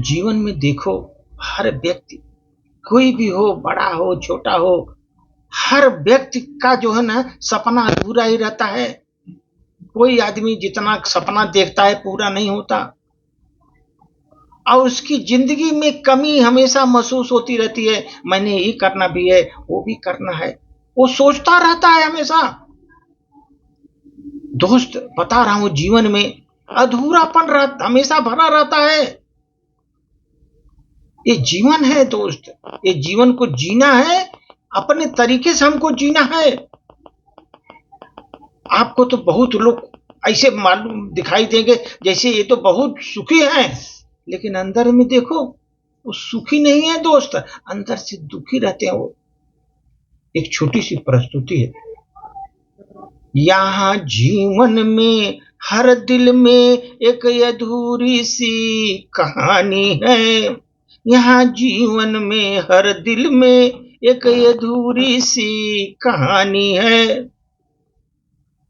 जीवन में देखो, हर व्यक्ति, कोई भी हो, बड़ा हो छोटा हो, हर व्यक्ति का जो है ना सपना अधूरा ही रहता है। कोई आदमी जितना सपना देखता है पूरा नहीं होता, और उसकी जिंदगी में कमी हमेशा महसूस होती रहती है। मैंने ये करना भी है, वो भी करना है, वो सोचता रहता है हमेशा। दोस्त बता रहा हूं, जीवन में अधूरापन हमेशा भरा रहता है। ये जीवन है दोस्त, ये जीवन को जीना है, अपने तरीके से हमको जीना है। आपको तो बहुत लोग ऐसे मालूम दिखाई देंगे जैसे ये तो बहुत सुखी हैं, लेकिन अंदर में देखो वो सुखी नहीं है दोस्त, अंदर से दुखी रहते हैं वो। एक छोटी सी प्रस्तुति है। यहाँ जीवन में हर दिल में एक अधूरी सी कहानी है। यहाँ जीवन में हर दिल में एक अधूरी सी कहानी है।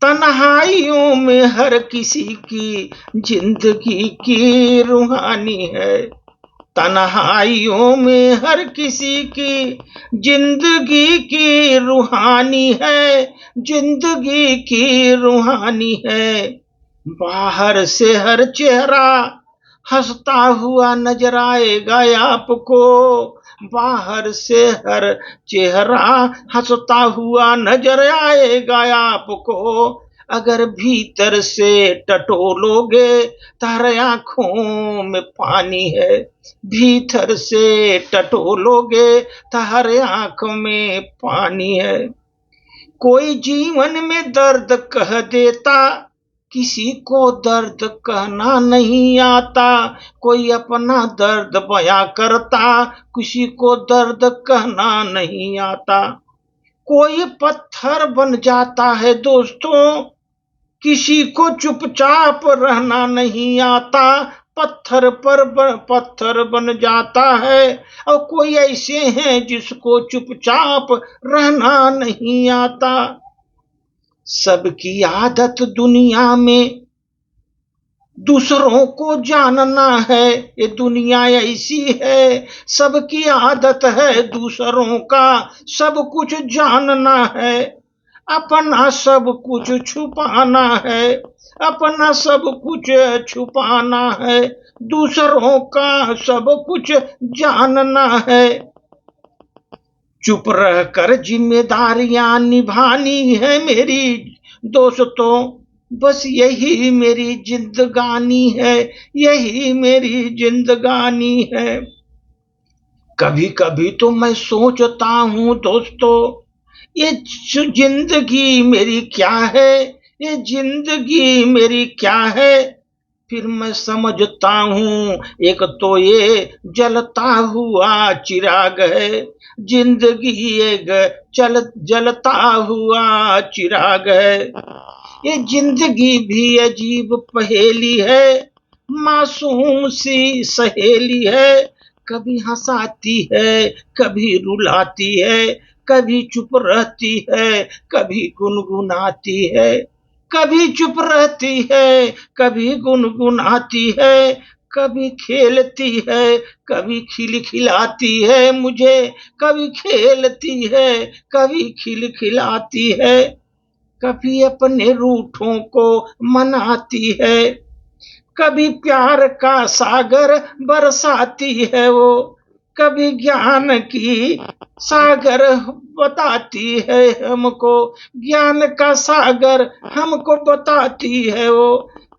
तन्हाइयों में हर किसी की जिंदगी की रूहानी है। तन्हाइयों में हर किसी की जिंदगी की रूहानी है, जिंदगी की रूहानी है। बाहर से हर चेहरा हंसता हुआ नजर आएगा आपको, बाहर से हर चेहरा हंसता हुआ नजर आएगा आपको। अगर भीतर से टटोलोगे तारे आंखों में पानी है, भीतर से टटोलोगे तारे आंखों में पानी है। कोई जीवन में दर्द कह देता, किसी को दर्द कहना नहीं आता। कोई अपना दर्द बयां करता, किसी को दर्द कहना नहीं आता। कोई पत्थर बन जाता है दोस्तों, किसी को चुपचाप रहना नहीं आता। पत्थर बन जाता है, और कोई ऐसे हैं जिसको चुपचाप रहना नहीं आता। सबकी आदत दुनिया में दूसरों को जानना है, ये दुनिया ऐसी है। सबकी आदत है दूसरों का सब कुछ जानना है। अपना सब कुछ छुपाना है, अपना सब कुछ छुपाना है। दूसरों का सब कुछ जानना है। चुप रहकर जिम्मेदारियां निभानी है मेरी दोस्तों, बस यही मेरी जिंदगानी है, यही मेरी जिंदगानी है। कभी कभी तो मैं सोचता हूँ दोस्तों, ये जिंदगी मेरी क्या है, ये जिंदगी मेरी क्या है। फिर मैं समझता हूँ एक तो ये जलता हुआ चिराग है, जिंदगी एक जलता हुआ चिराग है। ये जिंदगी भी अजीब पहेली है, मासूम सी सहेली है। कभी हंसाती है, कभी रुलाती है, कभी चुप रहती है, कभी गुनगुनाती है। कभी चुप रहती है, कभी गुनगुनाती है। कभी खेलती है, कभी खिलखिलाती है मुझे। कभी खेलती है, कभी खिलखिलाती है। कभी अपने रूठों को मनाती है, कभी प्यार का सागर बरसाती है वो। कभी ज्ञान की सागर बताती है हमको, ज्ञान का सागर हमको बताती है वो।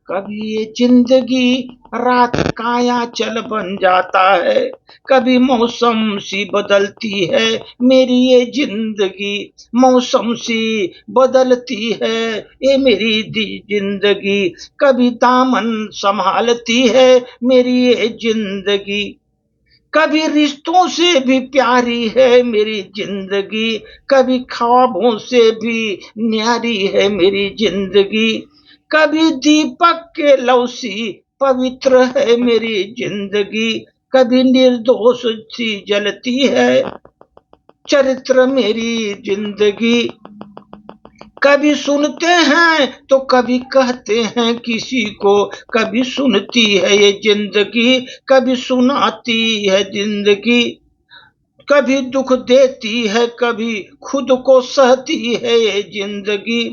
कभी ये जिंदगी रात का आंचल बन जाता है, कभी मौसम सी बदलती है मेरी ये जिंदगी। मौसम सी बदलती है ये मेरी जिंदगी। कभी दामन संभालती है मेरी ये जिंदगी। कभी रिश्तों से भी प्यारी है मेरी जिंदगी, कभी ख्वाबों से भी न्यारी है मेरी जिंदगी। कभी दीपक के लौसी पवित्र है मेरी जिंदगी, कभी निर्दोष सी जलती है चरित्र मेरी जिंदगी। कभी सुनते हैं तो कभी कहते हैं किसी को, कभी सुनती है ये जिंदगी, कभी सुनाती है जिंदगी, कभी दुख देती है, कभी खुद को सहती है ये जिंदगी,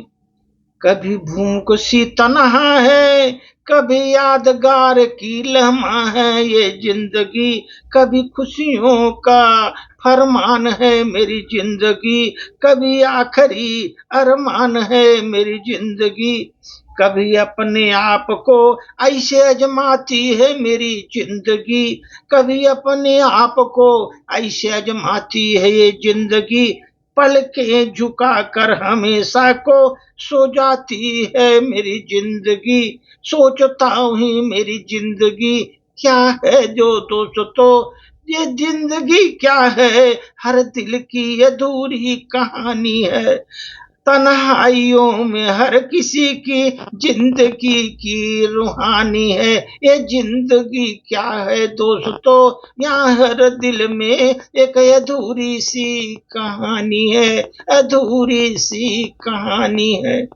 कभी भूख सी तन्हा है, कभी यादगार की लम्हा है ये जिंदगी, कभी खुशियों का फरमान है मेरी जिंदगी, कभी आखिरी अरमान है मेरी जिंदगी, कभी अपने आप को ऐसे अजमाती है मेरी जिंदगी, कभी अपने आप को ऐसे अजमाती है ये जिंदगी, पल के झुका कर हमेशा को सो जाती है मेरी जिंदगी, सोचता हूँ मेरी जिंदगी क्या है जो दोस्तों, ये जिंदगी क्या है, हर दिल की अधूरी कहानी है, तन्हाइयों में हर किसी की जिंदगी की रूहानी है, ये जिंदगी क्या है दोस्तों, यहाँ हर दिल में एक अधूरी सी कहानी है, अधूरी सी कहानी है।